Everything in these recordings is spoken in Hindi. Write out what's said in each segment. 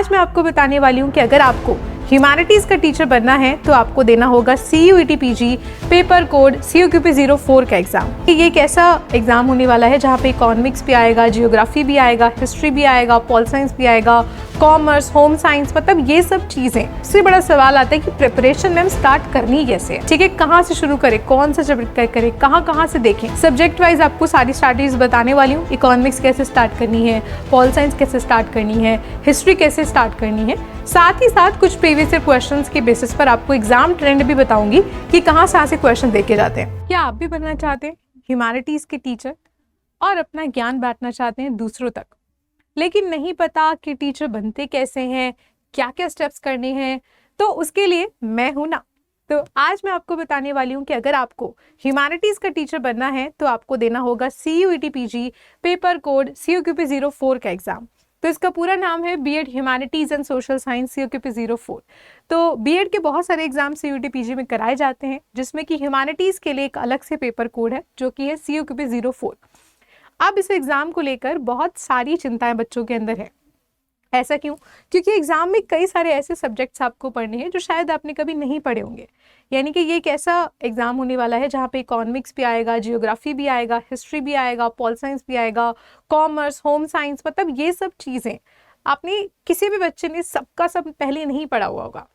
आज मैं आपको बताने वाली हूँ कि अगर आपको ह्यूमैनिटीज़ का टीचर बनना है तो आपको देना होगा CUET PG paper code CUQP 04 का एग्जाम। ये एक ऐसा एग्जाम होने वाला है जहाँ पे इकोनॉमिक्स भी आएगा, जियोग्राफी भी आएगा, हिस्ट्री भी आएगा, पॉल साइंस भी आएगा, कॉमर्स, होम साइंस, मतलब ये सब चीजें। सबसे बड़ा सवाल आता है कि प्रिपरेशन मैम स्टार्ट करनी कैसे है, ठीक है, कहाँ से शुरू करें, कौन सा सब्जेक्ट करें, कहाँ से देखें। सब्जेक्ट वाइज आपको सारी स्ट्रैटेजीज बताने वाली हूँ। इकोनॉमिक्स कैसे स्टार्ट करनी है, पॉल साइंस कैसे स्टार्ट करनी है, हिस्ट्री कैसे स्टार्ट करनी है, साथ ही साथ कुछ प्रीवियस ईयर क्वेश्चंस के बेसिस पर आपको एग्जाम ट्रेंड भी बताऊंगी कि कहाँ से क्वेश्चन देखे जाते हैं। क्या आप भी बनना चाहते हैं ह्यूमैनिटीज के टीचर और अपना ज्ञान बांटना चाहते हैं दूसरों तक, लेकिन नहीं पता कि टीचर बनते कैसे हैं, क्या क्या स्टेप्स करने हैं, तो उसके लिए मैं हूं ना। तो आज मैं आपको बताने वाली हूं कि अगर आपको ह्यूमैनिटीज का टीचर बनना है तो आपको देना होगा CUET PG paper code CUQP 04 का एग्जाम। तो इसका पूरा नाम है B.Ed humanities and social science CUQP 04। तो B.Ed के बहुत सारे एग्जाम CUET PG में कराए जाते हैं, जिसमें कि ह्यूमैनिटीज के लिए एक अलग से पेपर कोड है जो कि है CUQP 04। अब इस एग्जाम को लेकर बहुत सारी चिंताएं बच्चों के अंदर है। ऐसा क्यों? क्योंकि एग्जाम में कई सारे ऐसे सब्जेक्ट्स आपको पढ़ने हैं जो शायद आपने कभी नहीं पढ़े होंगे। यानी कि ये एक ऐसा एग्जाम होने वाला है जहाँ पे इकोनॉमिक्स भी आएगा, जियोग्राफी भी आएगा, हिस्ट्री भी आएगा, पॉल साइंस भी आएगा, कॉमर्स, होम साइंस, मतलब ये सब चीज़ें आपने किसी भी बच्चे ने सबका सब पहले नहीं पढ़ा हुआ होगा।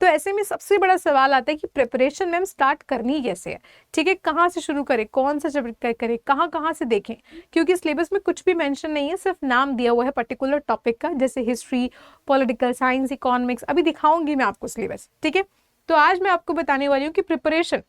तो ऐसे में सबसे बड़ा सवाल आता है कि प्रिपरेशन मैम स्टार्ट करनी कैसे है, ठीक है, कहाँ से शुरू करें, कौन सा सब्जेक्ट करें, कहाँ से देखें। क्योंकि सिलेबस में कुछ भी मेंशन नहीं है, सिर्फ नाम दिया हुआ है पर्टिकुलर टॉपिक का, जैसे हिस्ट्री, पॉलिटिकल साइंस, इकोनॉमिक्स। अभी दिखाऊंगी मैं आपको सिलेबस, ठीक है। तो आज मैं आपको बताने वाली हूँ कि प्रिपरेशन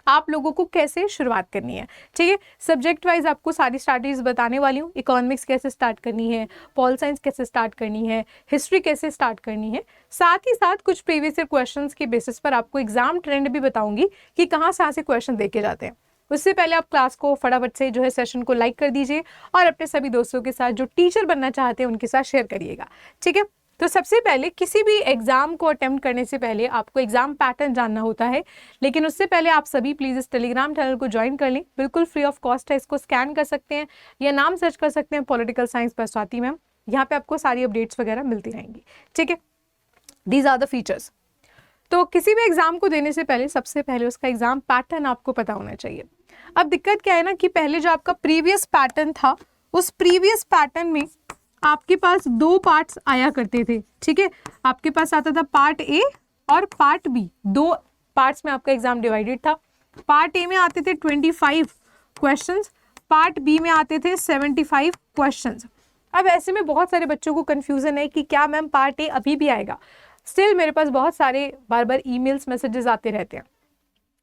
आप लोगों को कैसे शुरुआत करनी है, ठीक है। सब्जेक्ट वाइज आपको सारी स्ट्रैटेजीज बताने वाली हूँ। इकोनॉमिक्स कैसे स्टार्ट करनी है, पॉल साइंस कैसे स्टार्ट करनी है, हिस्ट्री कैसे स्टार्ट करनी है, साथ ही साथ कुछ प्रीवियस ईयर क्वेश्चंस के बेसिस पर आपको एग्जाम ट्रेंड भी बताऊंगी कि कहाँ से क्वेश्चन देखे जाते हैं। उससे पहले आप क्लास को फटाफट से जो है सेशन को लाइक कर दीजिए और अपने सभी दोस्तों के साथ जो टीचर बनना चाहते हैं उनके साथ शेयर करिएगा, ठीक है। तो सबसे पहले किसी भी एग्जाम को अटेम्प्ट करने से पहले आपको एग्जाम पैटर्न जानना होता है, लेकिन उससे पहले आप सभी प्लीज इस टेलीग्राम चैनल को ज्वाइन कर लें। बिल्कुल फ्री ऑफ कॉस्ट है, इसको स्कैन कर सकते हैं या नाम सर्च कर सकते हैं पॉलिटिकल साइंस पर स्वाति मैम। यहाँ पे आपको सारी अपडेट्स वगैरह मिलती रहेंगी, ठीक है। These are the features. तो किसी भी एग्जाम को देने से पहले सबसे पहले उसका एग्जाम पैटर्न आपको पता होना चाहिए। अब दिक्कत क्या है ना कि पहले जो आपका प्रीवियस पैटर्न था, उस प्रीवियस पैटर्न में आपके पास 2 पार्ट्स आया करते थे, ठीक है। आपके पास आता था पार्ट ए और पार्ट बी, 2 पार्ट्स में आपका एग्जाम डिवाइडेड था। पार्ट ए में आते थे 25 क्वेश्चंस, पार्ट बी में आते थे 75 क्वेश्चंस। अब ऐसे में बहुत सारे बच्चों को कंफ्यूजन है कि क्या मैम पार्ट ए अभी भी आएगा। स्टिल मेरे पास बहुत सारे बार ईमेल्स मैसेजेस आते रहते हैं,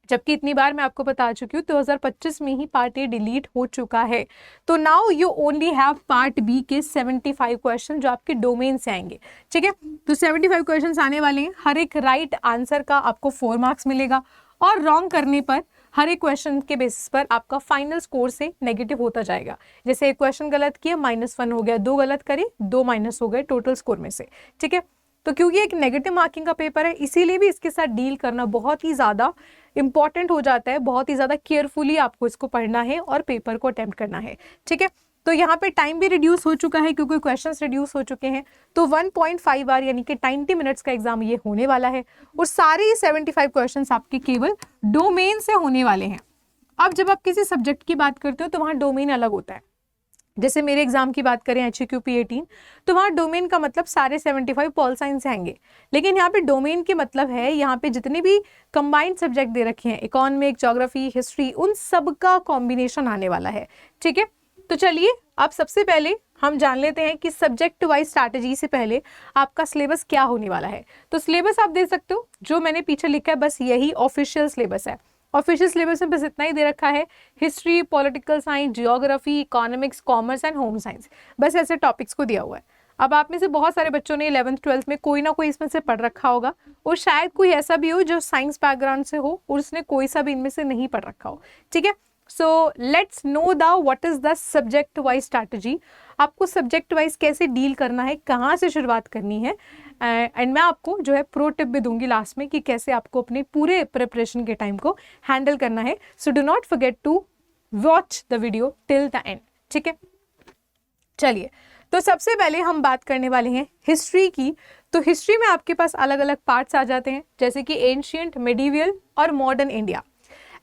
जबकि इतनी बार मैं आपको बता चुकी हूँ 2025 में ही पार्ट ए डिलीट हो चुका है। तो now you only have part B के 75 क्वेश्चन जो आपके डोमेन से आएंगे, ठीक है। तो 75 क्वेश्चन आने वाले हैं। हर एक राइट आंसर का आपको 4 मार्क्स मिलेगा और रॉन्ग करने पर हर एक क्वेश्चन के बेसिस पर आपका फाइनल स्कोर से नेगेटिव होता जाएगा। जैसे एक क्वेश्चन गलत किया -1 हो गया, 2 गलत करे 2 माइनस हो गए टोटल स्कोर में से, ठीक है। तो क्योंकि एक नेगेटिव मार्किंग का पेपर है, इसीलिए भी इसके साथ डील करना बहुत ही ज़्यादा इंपॉर्टेंट हो जाता है। बहुत ही ज़्यादा केयरफुली आपको इसको पढ़ना है और पेपर को अटेम्प्ट करना है, ठीक है। तो यहाँ पे टाइम भी रिड्यूस हो चुका है क्योंकि क्वेश्चंस रिड्यूस हो चुके हैं। तो 1.5 आवर यानी कि 90 मिनट्स का एग्जाम ये होने वाला है और सारे 75 क्वेश्चंस आपके केवल डोमेन से होने वाले हैं। अब जब आप किसी सब्जेक्ट की बात करते हो तो वहाँ डोमेन अलग होता है। जैसे मेरे एग्जाम की बात करें HQP 18, तो वहाँ डोमेन का मतलब सारे 75 पॉल साइंस से आएंगे। लेकिन यहाँ पे डोमेन के मतलब है यहाँ पे जितने भी कंबाइंड सब्जेक्ट दे रखे हैं, इकोनॉमिक, ज्योग्राफी, हिस्ट्री, उन सब का कॉम्बिनेशन आने वाला है, ठीक है। तो चलिए अब सबसे पहले हम जान लेते हैं कि सब्जेक्ट वाइज स्ट्रैटेजी से पहले आपका सिलेबस क्या होने वाला है। तो सिलेबस आप देख सकते हो, जो मैंने पीछे लिखा है बस यही ऑफिशियल सिलेबस है। ऑफिशियल सिलेबस में बस इतना ही दे रखा है, history, political science, geography, economics, commerce and home science, बस ऐसे टॉपिक्स को दिया हुआ है। अब आप में से बहुत सारे बच्चों ने 11th 12th में कोई ना कोई इसमें से पढ़ रखा होगा और शायद कोई ऐसा भी हो जो साइंस बैकग्राउंड से हो और उसने कोई सा भी इनमें से नहीं पढ़ रखा हो, ठीक है। So let's know the what is the subject wise strategy. आपको सब्जेक्ट वाइज कैसे डील करना है, कहाँ से शुरुआत करनी है, एंड मैं आपको जो है प्रो टिप भी दूंगी लास्ट में कि कैसे आपको अपने पूरे प्रिपरेशन के टाइम को हैंडल करना है। So do not forget to watch the video till the end, ठीक है। चलिए तो सबसे पहले हम बात करने वाले हैं हिस्ट्री की। तो हिस्ट्री में आपके पास अलग अलग पार्ट्स आ जाते हैं, जैसे कि एंशियंट, मिडीवियल और modern India.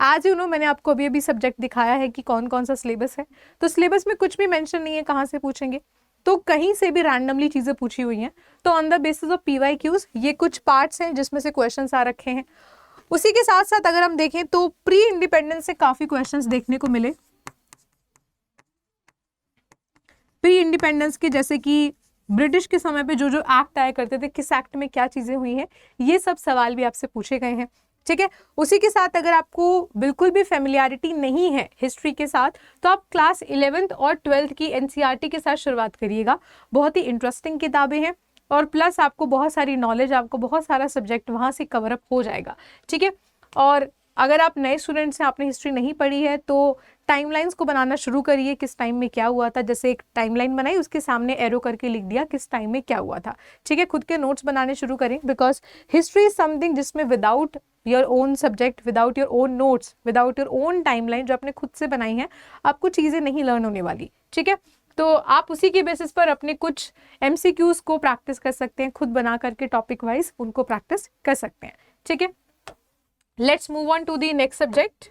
As you know, मैंने आपको अभी अभी सब्जेक्ट दिखाया है कि कौन कौन सा सिलेबस है। तो सिलेबस में कुछ भी मेंशन नहीं है कहाँ से पूछेंगे, तो कहीं से भी रैंडमली चीज़ें पूछी हुई हैं। तो on the basis of PYQs ये कुछ पार्ट्स हैं जिसमें से क्वेश्चंस आ रखे हैं। उसी के साथ साथ अगर हम देखें तो प्री इंडिपेंडेंस से काफ़ी क्वेश्चंस देखने को मिले। प्री इंडिपेंडेंस के, जैसे कि ब्रिटिश के समय पे जो जो एक्ट आया करते थे, किस एक्ट में क्या चीज़ें हुई हैं, ये सब सवाल भी आपसे पूछे गए हैं। ठीक है, उसी के साथ अगर आपको बिल्कुल भी फेमिलियरिटी नहीं है हिस्ट्री के साथ, तो आप क्लास 11th और 12th की NCERT के साथ शुरुआत करिएगा। बहुत ही इंटरेस्टिंग किताबें हैं और प्लस आपको बहुत सारी नॉलेज, आपको बहुत सारा सब्जेक्ट वहाँ से कवर अप हो जाएगा। ठीक है, और अगर आप नए स्टूडेंट्स हैं, आपने हिस्ट्री नहीं पढ़ी है, तो टाइमलाइंस को बनाना शुरू करिए, किस टाइम में क्या हुआ था। जैसे एक टाइमलाइन बनाई, उसके सामने एरो करके लिख दिया किस टाइम में क्या हुआ था। ठीक है, खुद के नोट्स बनाने शुरू करें, बिकॉज हिस्ट्री इज समथिंग जिसमें without your own subject, without your own notes, without your own timeline जो आपने खुद से बनाई है, आपको चीज़ें नहीं लर्न होने वाली। ठीक है, तो आप उसी के बेसिस पर अपने कुछ MCQs को प्रैक्टिस कर सकते हैं, खुद बना करके टॉपिक वाइज उनको प्रैक्टिस कर सकते हैं। ठीक है, let's move on to the next subject.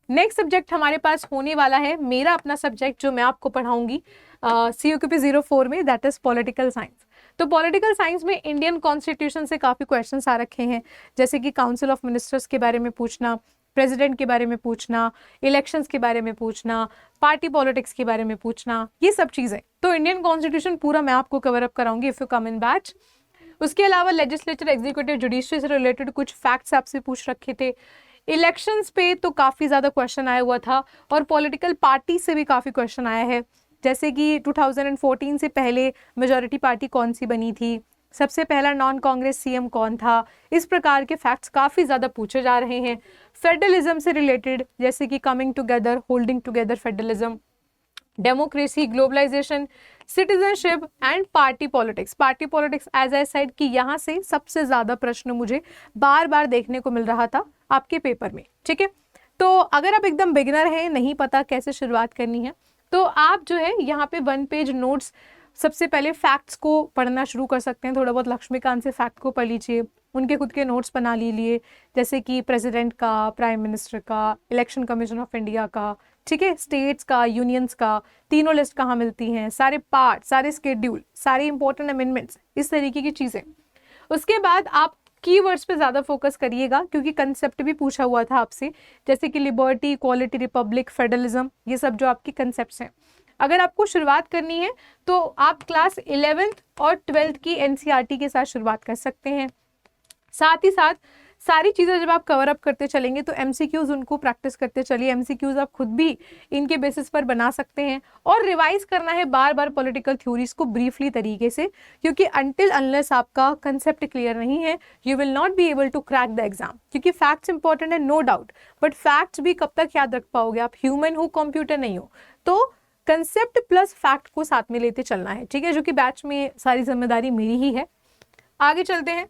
Next subject हमारे पास होने वाला है मेरा अपना सब्जेक्ट जो मैं आपको पढ़ाऊंगी CUQP 04 में, दैट इज पॉलिटिकल साइंस। तो पॉलिटिकल साइंस में इंडियन कॉन्स्टिट्यूशन से काफ़ी क्वेश्चंस आ रखे हैं, जैसे कि काउंसिल ऑफ मिनिस्टर्स के बारे में पूछना, प्रेसिडेंट के बारे में पूछना, इलेक्शंस के बारे में पूछना, पार्टी पॉलिटिक्स के बारे में पूछना, ये सब चीज़ें। तो इंडियन कॉन्स्टिट्यूशन पूरा मैं आपको कवर अप कराऊंगी if you come in batch. उसके अलावा लेजिस्लेचर, एग्जीक्यूटिव, जुडिशरी से रिलेटेड कुछ फैक्ट्स आपसे पूछ रखे थे। इलेक्शंस पे तो काफ़ी ज़्यादा क्वेश्चन आया हुआ था और पॉलिटिकल पार्टी से भी काफ़ी क्वेश्चन आया है, जैसे कि 2014 से पहले मेजॉरिटी पार्टी कौन सी बनी थी, सबसे पहला नॉन कांग्रेस CM कौन था। इस प्रकार के फैक्ट्स काफ़ी ज़्यादा पूछे जा रहे हैं। फेडरलिज्म से रिलेटेड, जैसे कि coming together, holding together federalism, democracy, globalisation, citizenship and party politics. Party politics as I said कि यहाँ से सबसे ज़्यादा प्रश्न मुझे बार बार देखने को मिल रहा था आपके पेपर में। ठीक है, तो अगर आप एकदम बिगिनर हैं, नहीं पता कैसे शुरुआत करनी है, तो आप जो है यहाँ पे 1 पेज नोट्स, सबसे पहले फैक्ट्स को पढ़ना शुरू कर सकते हैं। थोड़ा बहुत लक्ष्मीकांत से फैक्ट को पढ़ लीजिए, उनके खुद के नोट्स बना लीजिए, जैसे कि प्रेसिडेंट का, प्राइम मिनिस्टर का, इलेक्शन कमीशन ऑफ इंडिया का, ठीक है, स्टेट्स का, यूनियंस का, तीनों लिस्ट कहाँ मिलती हैं, सारे पार्ट, सारे स्केड्यूल, सारे इंपॉर्टेंट अमेंडमेंट्स, इस तरीके की चीज़ें। उसके बाद आप कीवर्ड्स पे ज़्यादा फोकस करिएगा, क्योंकि कंसेप्ट भी पूछा हुआ था आपसे, जैसे कि लिबर्टी, इक्वालिटी, रिपब्लिक, फेडरलिज्म, ये सब जो आपकी कंसेप्ट्स हैं। अगर आपको शुरुआत करनी है तो आप क्लास 11th और 12th की NCERT के साथ शुरुआत कर सकते हैं। साथ ही साथ सारी चीज़ें जब आप कवर अप करते चलेंगे तो MCQs उनको प्रैक्टिस करते चलिए। MCQs आप खुद भी इनके बेसिस पर बना सकते हैं और रिवाइज करना है बार बार पॉलिटिकल थ्योरीज को ब्रीफली तरीके से, क्योंकि अनटिल अनलेस आपका कंसेप्ट क्लियर नहीं है, you will not be able to crack the exam. क्योंकि फैक्ट्स इंपॉर्टेंट है, नो डाउट, बट फैक्ट्स भी कब तक याद रख पाओगे, आप ह्यूमन हो, कंप्यूटर नहीं हो। तो कंसेप्ट प्लस फैक्ट को साथ में लेते चलना है, ठीक है, जो कि बैच में सारी जिम्मेदारी मेरी ही है। आगे चलते हैं।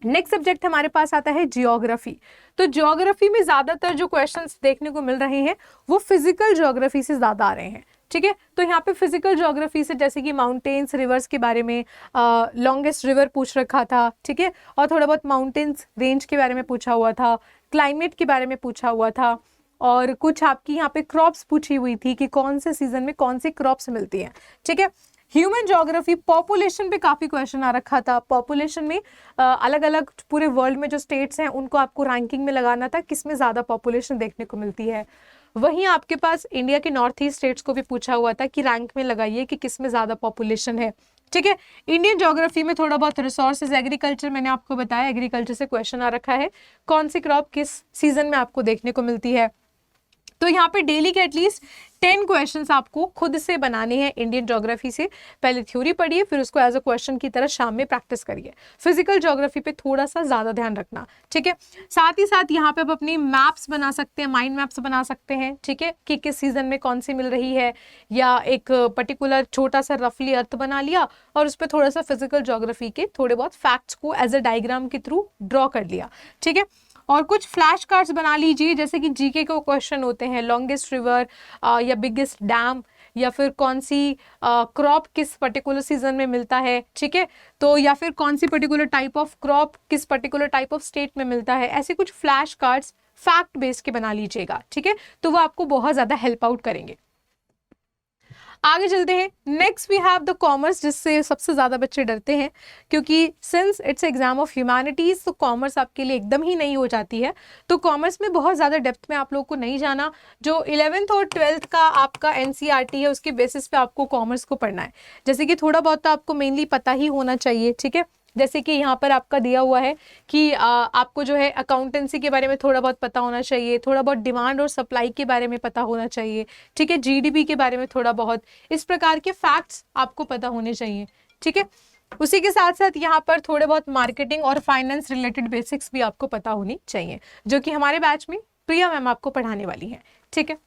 नेक्स्ट सब्जेक्ट हमारे पास आता है जियोग्राफी। तो जियोग्राफी में ज्यादातर जो क्वेश्चंस देखने को मिल रहे हैं वो फिजिकल जियोग्राफी से ज्यादा आ रहे हैं। ठीक है, तो यहाँ पे फिजिकल जियोग्राफी से जैसे कि माउंटेन्स, रिवर्स के बारे में, लॉन्गेस्ट रिवर पूछ रखा था, ठीक है, और थोड़ा बहुत माउंटेन्स रेंज के बारे में पूछा हुआ था, क्लाइमेट के बारे में पूछा हुआ था, और कुछ आपकी यहाँ पे क्रॉप्स पूछी हुई थी कि कौन से सीजन में कौन सी क्रॉप्स मिलती हैं। ठीक है, ह्यूमन ज्योग्राफी, पॉपुलेशन पे काफ़ी क्वेश्चन आ रखा था। पॉपुलेशन में अलग अलग पूरे वर्ल्ड में जो स्टेट्स हैं उनको आपको रैंकिंग में लगाना था, किसमें ज़्यादा पॉपुलेशन देखने को मिलती है। वहीं आपके पास इंडिया के नॉर्थ ईस्ट स्टेट्स को भी पूछा हुआ था कि रैंक में लगाइए कि किसमें ज़्यादा पॉपुलेशन है। ठीक है, इंडियन ज्योग्राफी में थोड़ा बहुत रिसोर्सेज, एग्रीकल्चर, मैंने आपको बताया एग्रीकल्चर से क्वेश्चन आ रखा है, कौन सी क्रॉप किस सीजन में आपको देखने को मिलती है। तो यहाँ पे डेली के एटलीस्ट 10 क्वेश्चंस आपको खुद से बनाने हैं इंडियन ज्योग्राफी से। पहले थ्योरी पढ़िए, फिर उसको एज अ क्वेश्चन की तरह शाम में प्रैक्टिस करिए। फिजिकल ज्योग्राफी पे थोड़ा सा ज़्यादा ध्यान रखना, ठीक है। साथ ही साथ यहाँ पे आप अपनी मैप्स बना सकते हैं, माइंड मैप्स बना सकते हैं, ठीक है, कि किस सीजन में कौन सी मिल रही है, या एक पर्टिकुलर छोटा सा रफली अर्थ बना लिया और उस पर थोड़ा सा फिजिकल ज्योग्राफी के थोड़े बहुत फैक्ट्स को एज अ डायग्राम के थ्रू ड्रॉ कर लिया, ठीक है। और कुछ फ्लैश कार्ड्स बना लीजिए, जैसे कि जीके के क्वेश्चन होते हैं, लॉन्गेस्ट रिवर या बिगेस्ट डैम, या फिर कौन सी क्रॉप किस पर्टिकुलर सीजन में मिलता है, ठीक है, तो या फिर कौन सी पर्टिकुलर टाइप ऑफ क्रॉप किस पर्टिकुलर टाइप ऑफ स्टेट में मिलता है, ऐसे कुछ फ्लैश कार्ड्स फैक्ट बेस के बना लीजिएगा, ठीक है, तो वो आपको बहुत ज़्यादा हेल्प आउट करेंगे। आगे चलते हैं। Next we have the commerce, जिससे सबसे ज़्यादा बच्चे डरते हैं, क्योंकि since it's exam of humanities तो कॉमर्स आपके लिए एकदम ही नई हो जाती है। तो कॉमर्स में बहुत ज़्यादा डेप्थ में आप लोगों को नहीं जाना। जो 11th और 12th का आपका NCERT है उसके बेसिस पे आपको कॉमर्स को पढ़ना है। जैसे कि थोड़ा बहुत तो आपको मेनली पता ही होना चाहिए, ठीक है। जैसे कि यहाँ पर आपका दिया हुआ है कि आपको जो है अकाउंटेंसी के बारे में थोड़ा बहुत पता होना चाहिए, थोड़ा बहुत डिमांड और सप्लाई के बारे में पता होना चाहिए, ठीक है, GDP के बारे में थोड़ा बहुत, इस प्रकार के फैक्ट्स आपको पता होने चाहिए, ठीक है। उसी के साथ साथ यहाँ पर थोड़े बहुत मार्केटिंग और फाइनेंस रिलेटेड बेसिक्स भी आपको पता होनी चाहिए, जो कि हमारे बैच में प्रिया मैम आपको पढ़ाने वाली है, ठीक है।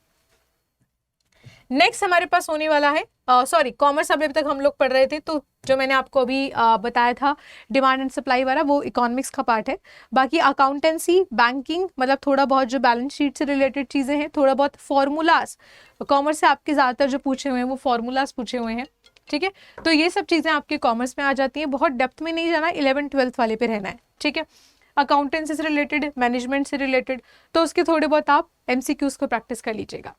नेक्स्ट हमारे पास होने वाला है, सॉरी कॉमर्स अभी तक हम लोग पढ़ रहे थे, तो जो मैंने आपको अभी बताया था डिमांड एंड सप्लाई वाला वो इकोनॉमिक्स का पार्ट है। बाकी अकाउंटेंसी, बैंकिंग, मतलब थोड़ा बहुत जो बैलेंस शीट से रिलेटेड चीज़ें हैं, थोड़ा बहुत फॉर्मूलाज, कॉमर्स से आपके ज़्यादातर जो पूछे हुए हैं वो फॉर्मूलाज पूछे हुए हैं, ठीक है। तो ये सब चीज़ें आपके कॉमर्स में आ जाती हैं, बहुत डेप्थ में नहीं जाना, 11th-12th वाले पे रहना है, ठीक है। अकाउंटेंसी से रिलेटेड, मैनेजमेंट से रिलेटेड, तो उसके थोड़े बहुत आप MCQs को प्रैक्टिस कर लीजिएगा।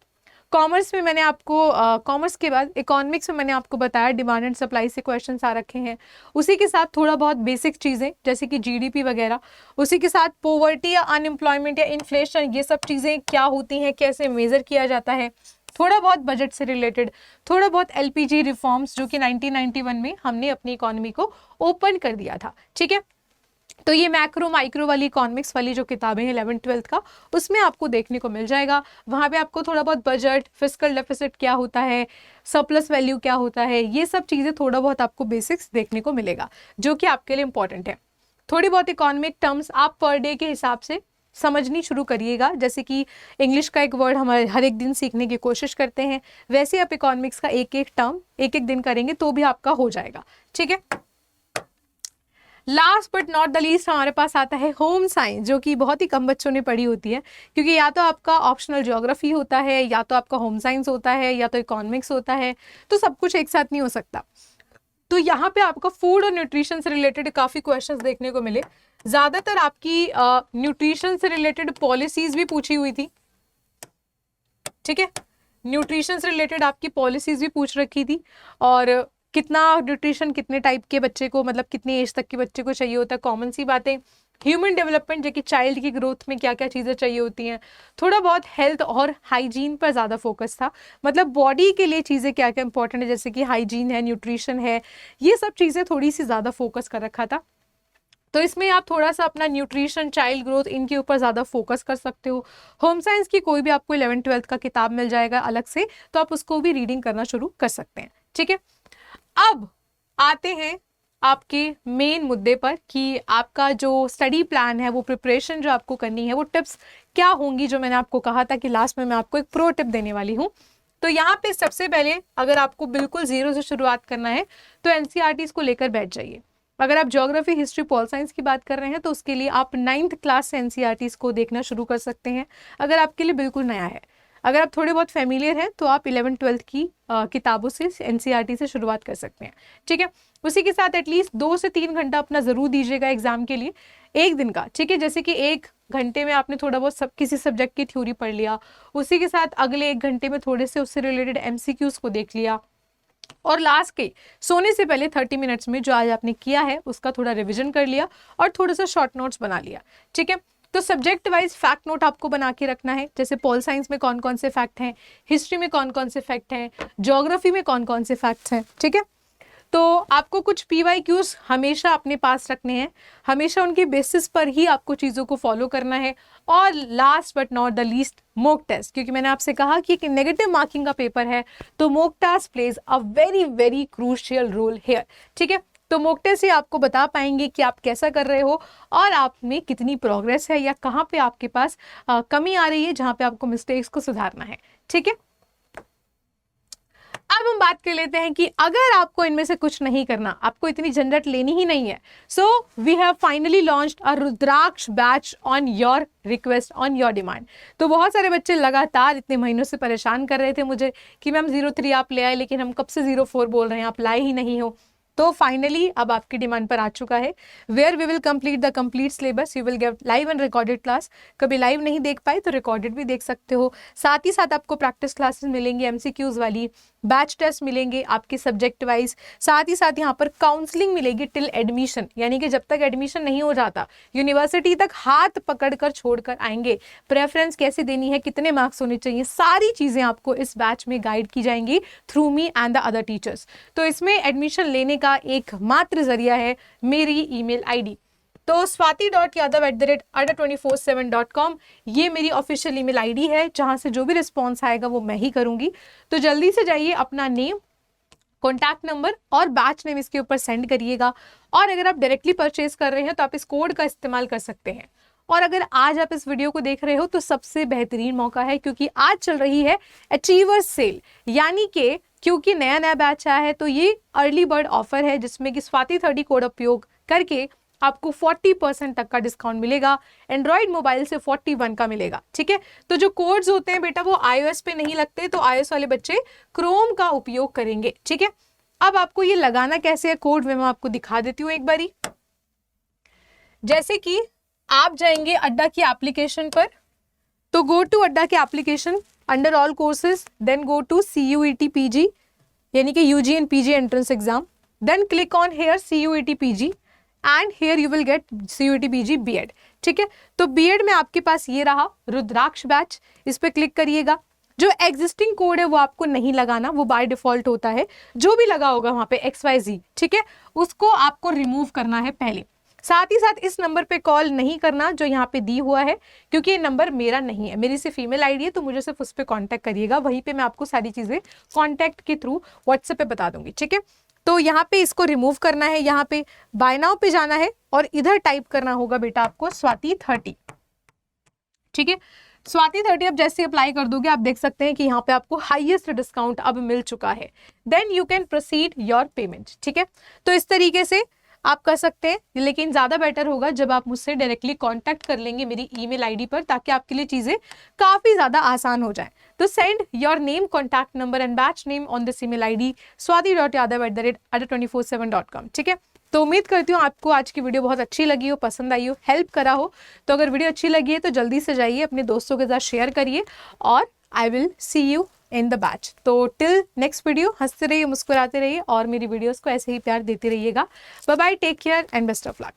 कॉमर्स में मैंने आपको कॉमर्स के बाद इकोनॉमिक्स में मैंने आपको बताया डिमांड एंड सप्लाई से क्वेश्चंस आ रखे हैं। उसी के साथ थोड़ा बहुत बेसिक चीज़ें जैसे कि GDP वगैरह, उसी के साथ पोवर्टी या अनएम्प्लॉयमेंट या इन्फ्लेशन, ये सब चीज़ें क्या होती हैं, कैसे मेज़र किया जाता है, थोड़ा बहुत बजट से रिलेटेड, थोड़ा बहुत LPG रिफॉर्म्स जो कि 1991 में हमने अपनी इकोनॉमी को ओपन कर दिया था, ठीक है। तो ये मैक्रो माइक्रो वाली इकोनॉमिक्स वाली जो किताबें हैं 11th-12th का, उसमें आपको देखने को मिल जाएगा। वहाँ पे आपको थोड़ा बहुत बजट, फिस्कल डेफिसिट क्या होता है, सरप्लस वैल्यू क्या होता है, ये सब चीज़ें थोड़ा बहुत आपको बेसिक्स देखने को मिलेगा, जो कि आपके लिए इंपॉर्टेंट है। थोड़ी बहुत इकोनॉमिक टर्म्स आप पर डे के हिसाब से समझनी शुरू करिएगा। जैसे कि इंग्लिश का एक वर्ड हमारे हर एक दिन सीखने की कोशिश करते हैं, वैसे आप इकोनॉमिक्स का एक एक टर्म एक एक दिन करेंगे तो भी आपका हो जाएगा, ठीक है। Last but not the least हमारे पास आता है होम साइंस, जो कि बहुत ही कम बच्चों ने पढ़ी होती है, क्योंकि या तो आपका ऑप्शनल ज्योग्राफी होता है, या तो आपका होम साइंस होता है, या तो इकोनॉमिक्स होता है, तो सब कुछ एक साथ नहीं हो सकता। तो यहाँ पे आपको फूड और न्यूट्रिशन से रिलेटेड काफ़ी क्वेश्चंस देखने को मिले। ज़्यादातर आपकी न्यूट्रिशन से रिलेटेड पॉलिसीज़ भी पूछी हुई थी, ठीक है, न्यूट्रिशन से रिलेटेड आपकी पॉलिसीज़ भी पूछ रखी थी, और कितना न्यूट्रिशन कितने टाइप के बच्चे को, मतलब कितनी एज तक के बच्चे को चाहिए होता है, कॉमन सी बातें। ह्यूमन डेवलपमेंट, जो कि चाइल्ड की ग्रोथ में क्या क्या चीज़ें चाहिए होती हैं, थोड़ा बहुत हेल्थ और हाइजीन पर ज़्यादा फोकस था, मतलब बॉडी के लिए चीज़ें क्या क्या इंपॉर्टेंट है, जैसे कि हाइजीन है, न्यूट्रिशन है, ये सब चीज़ें थोड़ी सी ज़्यादा फोकस कर रखा था। तो इसमें आप थोड़ा सा अपना न्यूट्रिशन, चाइल्ड ग्रोथ, इनके ऊपर ज़्यादा फोकस कर सकते हो। होम साइंस की कोई भी आपको 11th-12th का किताब मिल जाएगा अलग से, तो आप उसको भी रीडिंग करना शुरू कर सकते हैं, ठीक है। अब आते हैं आपके मेन मुद्दे पर कि आपका जो स्टडी प्लान है, वो प्रिपरेशन जो आपको करनी है, वो टिप्स क्या होंगी, जो मैंने आपको कहा था कि लास्ट में मैं आपको एक प्रो टिप देने वाली हूँ। तो यहाँ पे सबसे पहले अगर आपको बिल्कुल जीरो से शुरुआत करना है तो NCERTs को लेकर बैठ जाइए। अगर आप ज्योग्राफी, हिस्ट्री, पॉल साइंस की बात कर रहे हैं तो उसके लिए आप 9th क्लास से NCERTs को देखना शुरू कर सकते हैं, अगर आपके लिए बिल्कुल नया है। अगर आप थोड़े बहुत फेमिलियर हैं तो आप 11th-12th की किताबों से, NCERT से शुरुआत कर सकते हैं, ठीक है। उसी के साथ एटलीस्ट 2 से 3 घंटा अपना ज़रूर दीजिएगा एग्जाम के लिए, एक दिन का, ठीक है। जैसे कि 1 घंटे में आपने थोड़ा बहुत किसी सब्जेक्ट की थ्योरी पढ़ लिया, उसी के साथ अगले 1 घंटे में थोड़े से उससे रिलेटेड MCQs को देख लिया, और लास्ट के सोने से पहले 30 मिनट्स में जो आज आपने किया है उसका थोड़ा रिविजन कर लिया और थोड़ा सा शॉर्ट नोट्स बना लिया, ठीक है। तो सब्जेक्ट वाइज फैक्ट नोट आपको बना के रखना है, जैसे पॉल साइंस में कौन कौन से फैक्ट हैं, हिस्ट्री में कौन कौन से फैक्ट हैं, ज्योग्राफी में कौन कौन से फैक्ट्स हैं, ठीक है। तो आपको कुछ PYQs हमेशा अपने पास रखने हैं, हमेशा उनके बेसिस पर ही आपको चीज़ों को फॉलो करना है। और last but not the least, mock test, क्योंकि मैंने आपसे कहा कि एक नेगेटिव मार्किंग का पेपर है, तो mock test plays a very very crucial role here, ठीक है। तो मॉक टेस्ट से आपको बता पाएंगे कि आप कैसा कर रहे हो और आप में कितनी प्रोग्रेस है, या कहाँ पे आपके पास कमी आ रही है, जहाँ पे आपको मिस्टेक्स को सुधारना है, ठीक है। अब हम बात कर लेते हैं कि अगर आपको इनमें से कुछ नहीं करना, आपको इतनी झंझट लेनी ही नहीं है, so we have finally launched a Rudraksh batch on your request, on your demand. तो बहुत सारे बच्चे लगातार इतने महीनों से परेशान कर रहे थे मुझे कि मैम 03 आप ले आए, लेकिन हम कब से 04 बोल रहे हैं, आप लाए ही नहीं हो। तो फाइनली अब आपकी डिमांड पर आ चुका है, where we will complete the complete syllabus, you will get live and recorded class. कभी लाइव नहीं देख पाए तो रिकॉर्डेड भी देख सकते हो। साथ ही साथ आपको प्रैक्टिस क्लासेस मिलेंगी, MCQs वाली, बैच टेस्ट मिलेंगे आपके सब्जेक्ट वाइज। साथ ही साथ यहाँ पर काउंसलिंग मिलेगी टिल एडमिशन, यानी कि जब तक एडमिशन नहीं हो जाता यूनिवर्सिटी तक हाथ पकड़कर छोड़कर आएंगे। प्रेफरेंस कैसे देनी है, कितने मार्क्स होने चाहिए, सारी चीजें आपको इस बैच में गाइड की जाएंगी through me and the other teachers. तो इसमें एडमिशन लेने का एकमात्र जरिया है मेरी ईमेल आईडी। तो swati.yadav@24/7.com ये मेरी ऑफिशियल ईमेल आईडी है, जहां से जो भी रिस्पॉन्स आएगा वो मैं ही करूंगी। तो जल्दी से जाइए, अपना नेम, कॉन्टैक्ट नंबर और बैच नेम इसके ऊपर सेंड करिएगा। और अगर आप डायरेक्टली परचेज कर रहे हैं तो आप इस कोड का इस्तेमाल कर सकते हैं। और अगर आज आप इस वीडियो को देख रहे हो तो सबसे बेहतरीन मौका है, क्योंकि आज चल रही है अचीवर्स सेल, यानी कि क्योंकि नया नया बैच आया है तो ये अर्ली बर्ड ऑफर है, जिसमें कि स्वाति 30 कोड उपयोग करके आपको 40% तक का डिस्काउंट मिलेगा। एंड्रॉइड मोबाइल से 41 का मिलेगा, ठीक है। तो जो कोड्स होते हैं बेटा वो iOS पे नहीं लगते, तो iOS वाले बच्चे क्रोम का उपयोग करेंगे, ठीक है। अब आपको ये लगाना कैसे है कोड, मैं आपको दिखा देती हूँ एक बारी। जैसे कि आप जाएंगे अड्डा की एप्लीकेशन पर, तो गो टू अड्डा के application, under all courses, then go to CUET PG यानी कि UG and PG entrance exam, then click on here CUET PG and here you will get CUET PG B.Ed, ठीक है। तो B.Ed में आपके पास ये रहा रुद्राक्ष बैच, इस पे क्लिक करिएगा। जो एग्जिस्टिंग कोड है वो आपको नहीं लगाना, वो बाय डिफॉल्ट होता है। जो भी लगा होगा वहां पे XYZ, ठीक है, उसको आपको रिमूव करना है पहले। साथ ही साथ इस नंबर पे कॉल नहीं करना जो यहाँ पे दी हुआ है, क्योंकि ये नंबर मेरा नहीं है, मेरी सिर्फ ईमेल आईडी है, तो मुझे सिर्फ उस पर कॉन्टैक्ट करिएगा। वहीं पे मैं आपको सारी चीजें कॉन्टैक्ट के थ्रू व्हाट्सएप पे बता दूंगी, ठीक है। तो यहाँ पे इसको रिमूव करना है, यहाँ पे बाय नाउ पे जाना है और इधर टाइप करना होगा बेटा आपको स्वाति 30, ठीक है। स्वाति 30 अब जैसे अप्लाई कर दोगे आप देख सकते हैं कि यहाँ पे आपको हाईएस्ट डिस्काउंट अब मिल चुका है। Then you can proceed your payment, ठीक है। तो इस तरीके से आप कर सकते हैं, लेकिन ज़्यादा बेटर होगा जब आप मुझसे डायरेक्टली कांटेक्ट कर लेंगे मेरी ईमेल आईडी पर, ताकि आपके लिए चीज़ें काफ़ी ज़्यादा आसान हो जाए। तो send your name, contact number and batch name on this email ID swati.yadav@24/7.com, ठीक है। तो उम्मीद करती हूँ आपको आज की वीडियो बहुत अच्छी लगी हो, पसंद आई हो, हेल्प करा हो। तो अगर वीडियो अच्छी लगी है तो जल्दी से जाइए अपने दोस्तों के साथ शेयर करिए, और I will see you in the batch. तो टिल नेक्स्ट वीडियो हंसते रहिए, मुस्कुराते रहिए और मेरी वीडियोस को ऐसे ही प्यार देते रहिएगा। Bye bye, take care and best of luck.